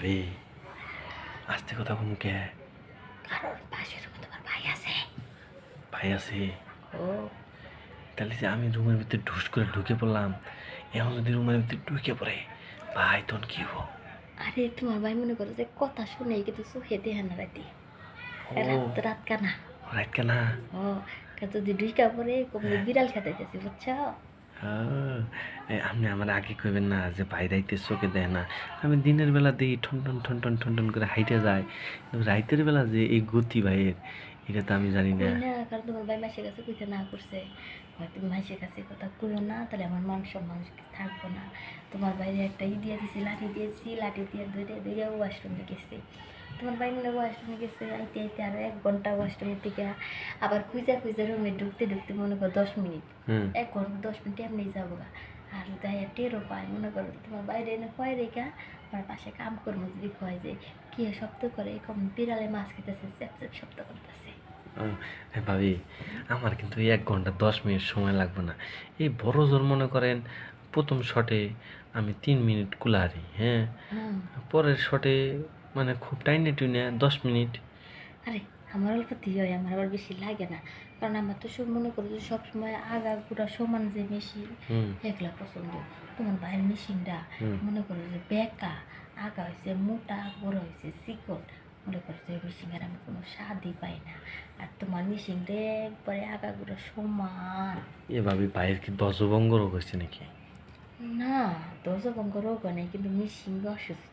ভাবি আস্তে কথা কম কে? কারণ পাশের রুমে তোমার ভাই আছে। ভাই আছে? ও তাহলে যে আমি রুমের ভিতরে ঢুস করে ঢুকে পড়লাম, এখন যদি রুমের ভিতরে ঢুকে পড়ে ভাই তখন কি হবো? আরে তোমার ভাই মনে করো যে কথা শুনে কিন্তু চোখে দেখে না রাতে, রাত ও রাত কানা। রাইত কেনা? ও যদি দুইটা পরে কমলে বিড়াল খেতাইতেছি বুঝছো। আপনি আমার আগে কইবেন না যে ভাই রাইতে চোখে দেয় না। আমি দিনের বেলা দেখি ঠন ঠন ঠন ঠন ঠন ঠন করে হাইটে যায়, কিন্তু রাইতের বেলা যে এই গতি ভাইয়ের, এটা তো আমি জানি না। কই না, কারণ তোমার ভাই মাসের কাছে কইতে না করছে। তুমি মাসের কাছে কথা কইও না, তাহলে আমার মান সম্মান থাকবো না। তোমার বাইরে একটা দিয়ে দিছি, লাঠি দিয়েছি, লাঠি দিয়ে ধরে ধরে ওয়াশরুমে গেছে। তোমার ভাই মনে ওয়াশরুমে গেছে, আইতে আইতে আরো 1 ঘন্টা ওয়াশরুমের থেকে আবার খুঁজা খুঁজা রুমে ঢুকতে ঢুকতে মনে করো 10 মিনিট, 1 ঘন্টা 10 মিনিট এমনি যাবো গা। আর তাই টেরও পায় মনে করো তোমার বাইরে এনে খোয়াই রেখা আমার পাশে কাম করবো, যদি খোয়াই যে কি শব্দ করে এরকম বিড়ালে মাছ খেতেছে, চ্যাপ চ্যাপ শব্দ করতেছে। হ্যাঁ ভাবি, আমার কিন্তু 1 ঘন্টা 10 মিনিট সময় লাগবে না। এই বড় জোর মনে করেন প্রথম শটে আমি 3 মিনিট কুলারি, হ্যাঁ, হুম। পরের শটে মানে খুব টাইনে টুইনে 10 মিনিট। আরে আমার অল্প দিয়ে হয়, আমার আবার বেশি লাগে না, কারণ আমার তো সব মনে করো যে সবসময় আগা গোড়া সমান যে মেশিন এগুলা পছন্দ। তোমার ভাইয়ের মেশিনটা মনে করো যে বেকা, আগা হয়েছে মোটা, বড় হয়েছে চিকন, মনে করো যে মেশিনের আমি কোনো স্বাদই পাই না। আর তোমার মেশিনটা একবারে আগা গোড়া সমান। এ ভাবি ভাইয়ের কি ধ্বজভঙ্গ রোগ হয়েছে নাকি? না, ধ্বজভঙ্গ রোগ হয় নাই, কিন্তু মেশিন অসুস্থ।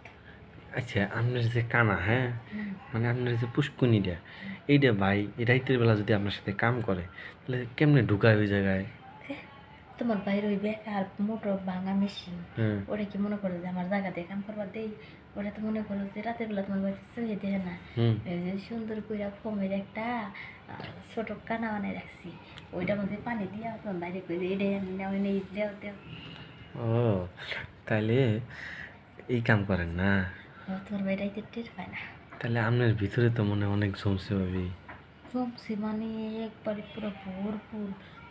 আচ্ছা আপনার যে কানা, হ্যাঁ, হুম। মানে আপনার যে পুষ্কুনিটা, এইটা ভাই এই রাইতের বেলা যদি আপনার সাথে কাম করে তাহলে কেমনে ঢুকায় ওই জায়গায়? তোমার বাইরে ওই বেকার মোটর ভাঙা মেশিন, হ্যাঁ। ওটা কি মনে করো যে আমার জায়গা দিয়ে কাম করবার দেই? ওটা তো মনে করো যে রাতের বেলা তোমার বাড়িতে চলে দেয় না। এই যে সুন্দর কইরা ফোমের একটা ছোট কানা বানাই রাখছি, ওইটার মধ্যে পানি দিয়া তোমার বাইরে কই যে এটাই আমি নেওয়া নেই, দেও দেও। ও তাইলে এই কাম করেন না? তোমার বাইরে রাইতে টের পায় না। তাহলে আপনার ভিতরে তো মনে হয় অনেক জমছে ভাবি। জমছে মানে একবারে পুরো ভরপুর।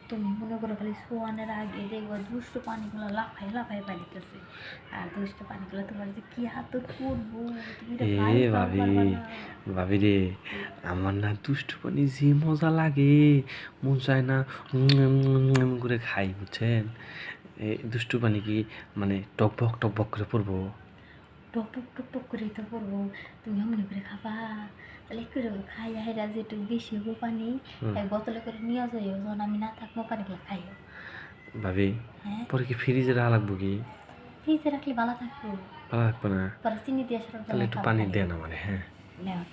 তুমি মনে করো খালি শোয়ানোর আগে দেখবা দুষ্ট পানিগুলো লাফাই লাফাই পানিতেছে। আর দুষ্ট পানিগুলো তোমার যে কি হাতর করবো, তুমি এটা এ পানি পাও ভাবি, পারবা না। ভাবি রে, আমার না দুষ্টু পানি যে মজা লাগে, মন চায় না করে খাই, বুঝছেন? এই দুষ্টু পানি কি মানে টকবক টকবক করে পড়বো? টক টক টক টক করেই তো পড়বো। তুমি মনে করে খাবা, তাহলে একটু খাই হাইরা যে একটু বেশি হবো পানি, এক বোতলে করে নিয়ে যাই, যখন আমি না থাকবো পানিগুলো খাইও। ভাবি হ্যাঁ, পরে কি ফ্রিজে রাখা লাগবো কি? ফ্রিজে রাখলে ভালো থাকবো। ভালো লাগবে না? পরে চিনি দিয়ে সব তাহলে একটু পানি দেন আমারে, হ্যাঁ। নেওয়া